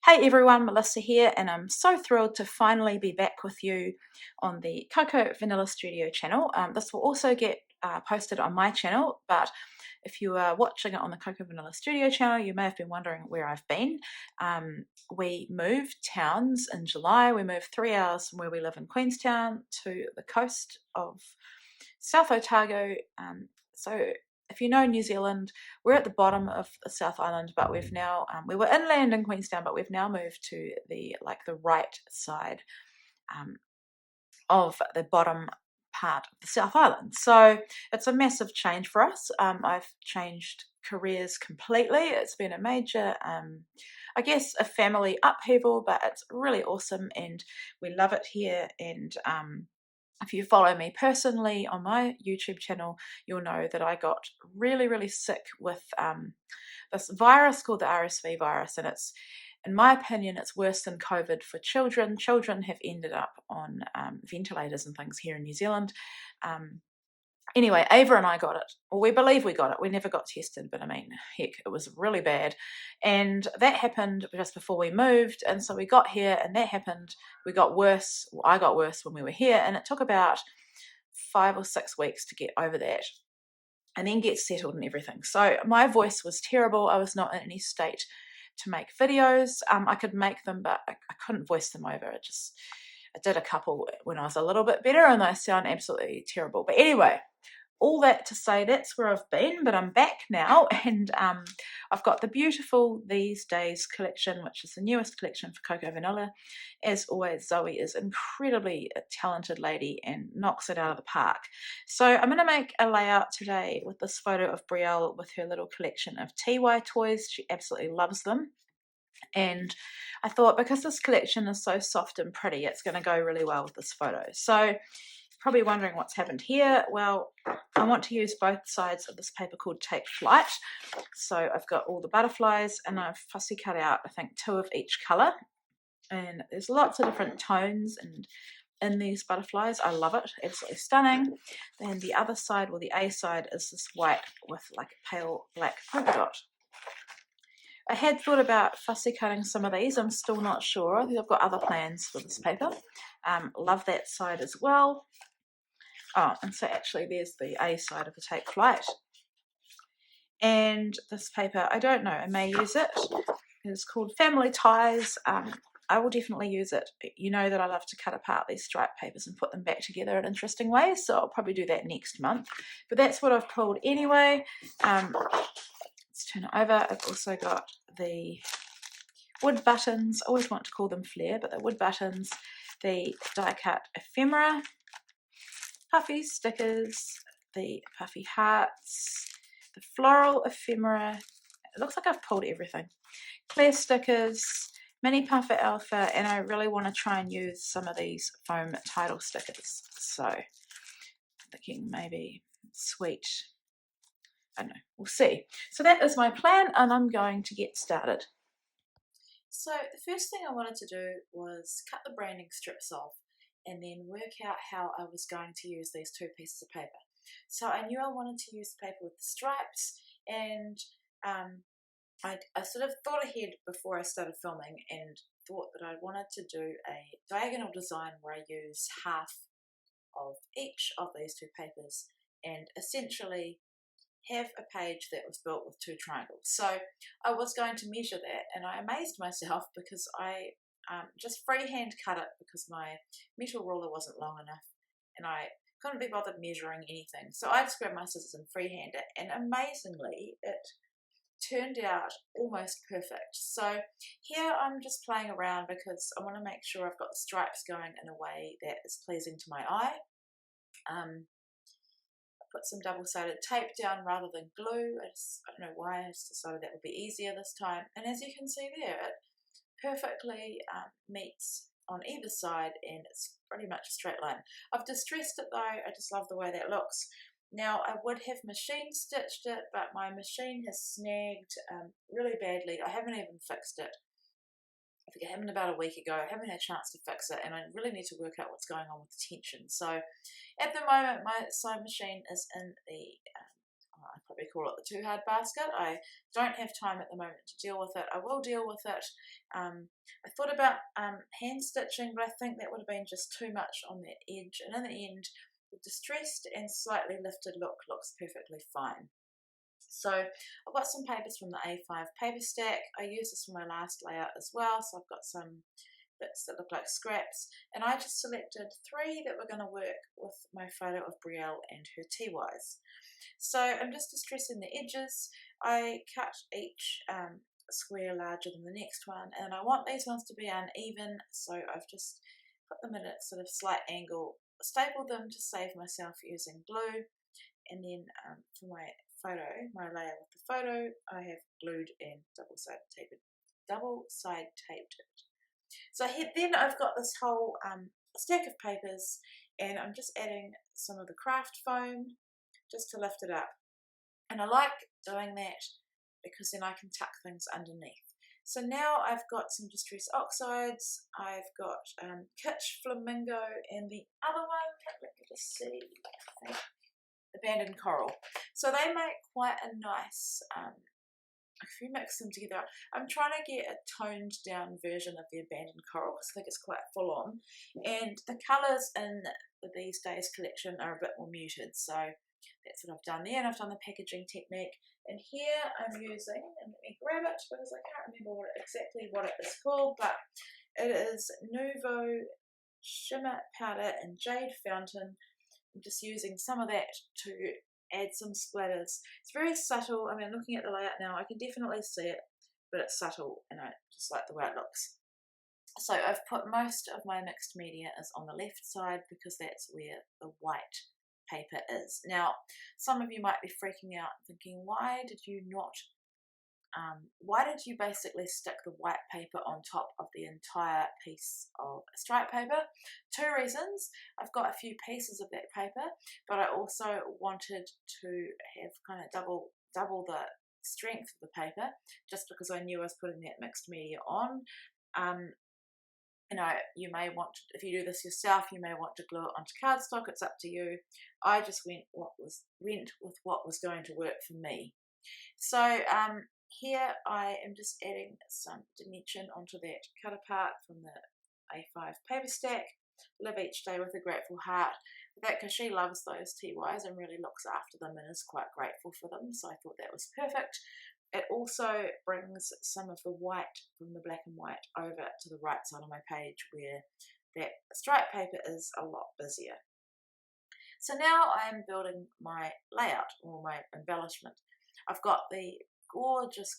Hey everyone, Melissa here, and I'm so thrilled to finally be back with you on the Coco Vanilla Studio channel. This will also get posted on my channel, but if you are watching it on the Coco Vanilla Studio channel, you may have been wondering where I've been. We moved towns in July. We moved 3 hours from where we live in Queenstown to the coast of South Otago. So if you know New Zealand, we're at the bottom of the South Island, but we've now we were inland in Queenstown, but we've now moved to the right side of the bottom part of the South Island. So it's a massive change for us. I've changed careers completely. It's been a major, I guess, a family upheaval, but it's really awesome, and we love it here. And if you follow me personally on my YouTube channel, you'll know that I got really, really sick with this virus called the RSV virus, and it's, in my opinion, it's worse than COVID for children. Children have ended up on ventilators and things here in New Zealand. Anyway, Ava and I got it, or we believe we got it. We never got tested, but I mean, heck, it was really bad. And that happened just before we moved. And so we got here and that happened. We got worse. Well, I got worse when we were here, and it took about 5 or 6 weeks to get over that and then get settled and everything. So my voice was terrible. I was not in any state to make videos. I could make them, but I couldn't voice them over. I did a couple when I was a little bit better, and they sound absolutely terrible. But anyway, all that to say, that's where I've been, but I'm back now, and I've got the beautiful These Days collection, which is the newest collection for Coco Vanilla. As always, Zoe is incredibly a talented lady and knocks it out of the park. So I'm going to make a layout today with this photo of Brielle with her little collection of TY toys. She absolutely loves them. And I thought, because this collection is so soft and pretty, it's going to go really well with this photo. So probably wondering what's happened here. Well, I want to use both sides of this paper called Take Flight. So I've got all the butterflies, and I've fussy cut out, I think, 2 of each color. And there's lots of different tones and in these butterflies. I love it, absolutely stunning. Then the other side, or the A side, is this white with like a pale black polka dot. I had thought about fussy cutting some of these. I'm still not sure. I think I've got other plans for this paper. Love that side as well. Oh, and so actually there's the A side of the Take Flight. And this paper, I don't know, I may use it. It's called Family Ties. I will definitely use it. You know that I love to cut apart these striped papers and put them back together in interesting ways, so I'll probably do that next month. But that's what I've pulled anyway. Let's turn it over. I've also got the wood buttons. I always want to call them flare, but the wood buttons, the die cut ephemera, puffy stickers, the puffy hearts, the floral ephemera. It looks like I've pulled everything. Clear stickers, mini puffer alpha, and I really want to try and use some of these foam title stickers. So I'm thinking maybe sweet. I don't know, we'll see. So that is my plan, and I'm going to get started. So the first thing I wanted to do was cut the branding strips off and then work out how I was going to use these 2 pieces of paper. So I knew I wanted to use the paper with the stripes, and I sort of thought ahead before I started filming and thought that I wanted to do a diagonal design where I use half of each of these 2 papers and essentially have a page that was built with 2 triangles. So I was going to measure that, and I amazed myself because I just freehand cut it because my metal ruler wasn't long enough and I couldn't be bothered measuring anything. So I just grabbed my scissors and freehand it, and amazingly it turned out almost perfect. So here I'm just playing around because I want to make sure I've got the stripes going in a way that is pleasing to my eye. Put some double-sided tape down rather than glue. I don't know why, I just decided that would be easier this time. And as you can see there, it perfectly meets on either side, and it's pretty much a straight line. I've distressed it though. I just love the way that looks. Now I would have machine stitched it, but my machine has snagged really badly. I haven't even fixed it. I think it happened about a week ago. I haven't had a chance to fix it, and I really need to work out what's going on with the tension. So at the moment, my sewing machine is in the, I probably call it the too hard basket. I don't have time at the moment to deal with it. I will deal with it. I thought about hand stitching, but I think that would have been just too much on that edge. And in the end, the distressed and slightly lifted look looks perfectly fine. So I've got some papers from the A5 paper stack. I used this for my last layout as well, so I've got some bits that look like scraps, and I just selected 3 that were going to work with my photo of Brielle and her TYs. So I'm just distressing the edges. I cut each square larger than the next one, and I want these ones to be uneven, so I've just put them in a sort of slight angle, stapled them to save myself using glue, and then for my photo, my layer with the photo, I have glued and double-side taped it. So then I've got this whole stack of papers, and I'm just adding some of the craft foam just to lift it up. And I like doing that because then I can tuck things underneath. So now I've got some Distress Oxides, I've got Kitsch Flamingo, and the other one, let me just see, I think, Abandoned Coral. So they make quite a nice, if you mix them together, I'm trying to get a toned down version of the Abandoned Coral because I think it's quite full on. And the colours in the These Days collection are a bit more muted, so that's what I've done there. And I've done the packaging technique. And here I'm using, and let me grab it because I can't remember exactly what it is called, but it is Nouveau Shimmer Powder and Jade Fountain. I'm just using some of that to add some splatters. It's very subtle. I mean, looking at the layout now, I can definitely see it, but it's subtle, and I just like the way it looks. So I've put most of my mixed media is on the left side because that's where the white paper is. Now, some of you might be freaking out thinking, why did you basically stick the white paper on top of the entire piece of stripe paper? 2 reasons. I've got a few pieces of that paper, but I also wanted to have kind of double the strength of the paper, just because I knew I was putting that mixed media on. You may want to, if you do this yourself, you may want to glue it onto cardstock. It's up to you. I just went with what was going to work for me. So here I am just adding some dimension onto that cut apart from the A5 paper stack. Live each day with a grateful heart. Because she loves those TYs and really looks after them and is quite grateful for them, so I thought that was perfect. It also brings some of the white from the black and white over to the right side of my page where that stripe paper is a lot busier. So now I'm building my layout or my embellishment. I've got the gorgeous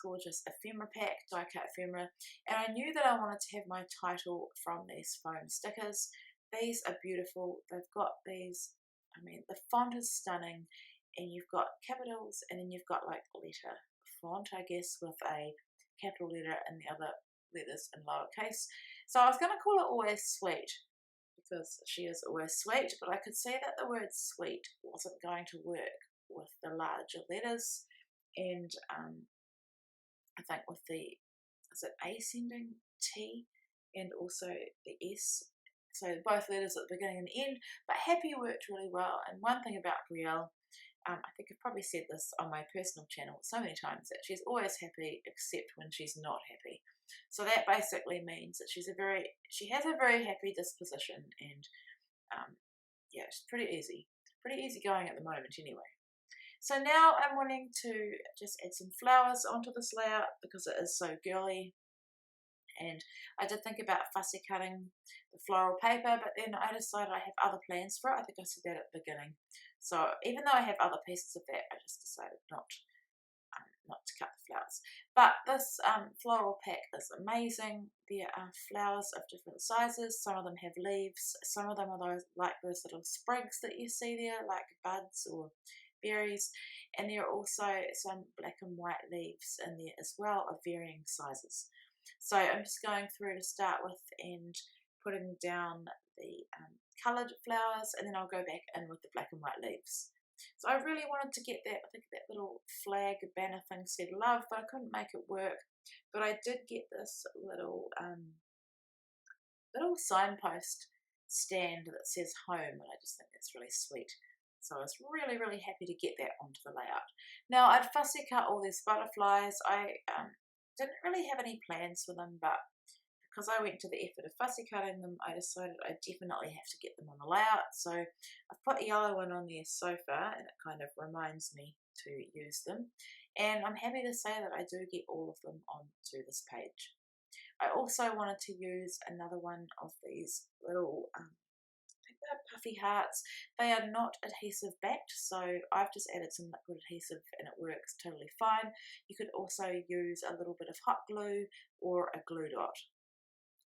ephemera pack, die cut ephemera, and I knew that I wanted to have my title from these foam stickers. These are beautiful. They've got these, I mean, the font is stunning, and you've got capitals, and then you've got like letter font, I guess, with a capital letter and the other letters in lowercase. So I was going to call it Always Sweet because she is always sweet, but I could see that the word sweet wasn't going to work with the larger letters, and I think with the, is it ascending T and also the S, so both letters at the beginning and the end, but happy worked really well. And one thing about Brielle, I think I've probably said this on my personal channel so many times, that she's always happy except when she's not happy. So that basically means that she has a very happy disposition, and yeah, it's pretty easy going at the moment anyway. So now I'm wanting to just add some flowers onto this layout because it is so girly. And I did think about fussy cutting the floral paper, but then I decided I have other plans for it. I think I said that at the beginning. So even though I have other pieces of that, I just decided not to cut the flowers. But this floral pack is amazing. There are flowers of different sizes. Some of them have leaves. Some of them are those little sprigs that you see there, like buds or berries. And there are also some black and white leaves in there as well of varying sizes. So I'm just going through to start with and putting down the coloured flowers, and then I'll go back in with the black and white leaves. So I really wanted to get that, I think that little flag banner thing said love, but I couldn't make it work. But I did get this little signpost stand that says home, and I just think that's really sweet. So I was really, really happy to get that onto the layout. Now I'd fussy cut all these butterflies. I didn't really have any plans for them, but because I went to the effort of fussy cutting them, I decided I definitely have to get them on the layout. So I've put a yellow one on there so far, and it kind of reminds me to use them. And I'm happy to say that I do get all of them onto this page. I also wanted to use another one of these little, I think they're puffy hearts. They are not adhesive backed, so I've just added some liquid adhesive and it works totally fine. You could also use a little bit of hot glue or a glue dot.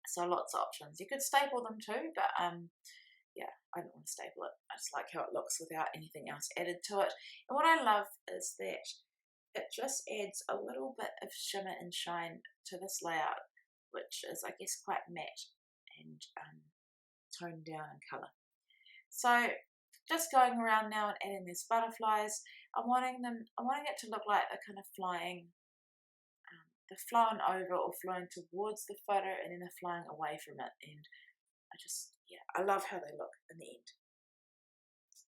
So lots of options. You could staple them too, but yeah, I don't want to staple it. I just like how it looks without anything else added to it. And what I love is that it just adds a little bit of shimmer and shine to this layout, which is, I guess, quite matte and toned down in colour. So just going around now and adding these butterflies, I'm wanting it to look like they're kind of flying. They're flown over or flown towards the photo and then they're flying away from it, and I love how they look in the end.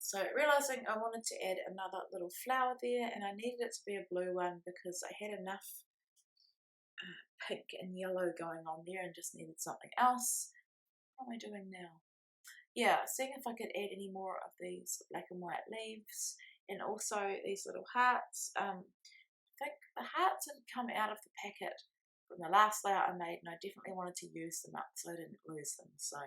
So realising I wanted to add another little flower there, and I needed it to be a blue one because I had enough pink and yellow going on there and just needed something else. What am I doing now? Yeah, seeing if I could add any more of these black and white leaves, and also these little hearts. I think the hearts had come out of the packet from the last layout I made, and I definitely wanted to use them up so I didn't lose them. So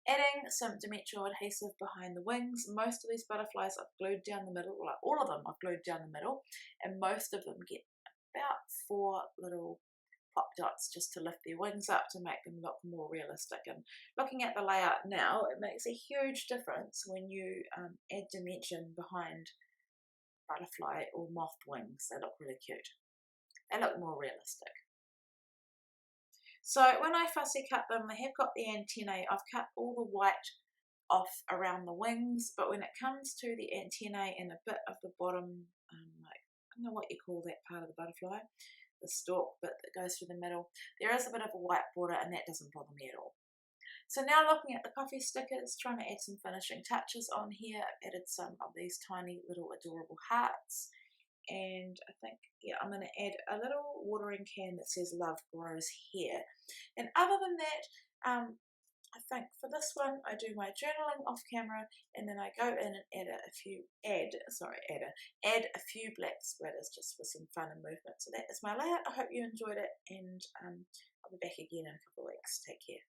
adding some dimensional adhesive behind the wings. Most of these butterflies I've glued down the middle, well, all of them I've glued down the middle, and most of them get about 4 little pop dots just to lift their wings up to make them look more realistic. And looking at the layout now, it makes a huge difference when you add dimension behind butterfly or moth wings. They look really cute. They look more realistic. So when I fussy cut them, I have got the antennae. I've cut all the white off around the wings, but when it comes to the antennae and a bit of the bottom, like, I don't know what you call that part of the butterfly, the stalk bit that goes through the middle, there is a bit of a white border, and that doesn't bother me at all. So now looking at the puffy stickers, trying to add some finishing touches on here. I've added some of these tiny little adorable hearts, and I think, yeah, I'm going to add a little watering can that says love grows here. And other than that, I think for this one I do my journaling off camera, and then I go in and add a few black splatters just for some fun and movement. So that is my layout. I hope you enjoyed it, and I'll be back again in a couple of weeks. Take care.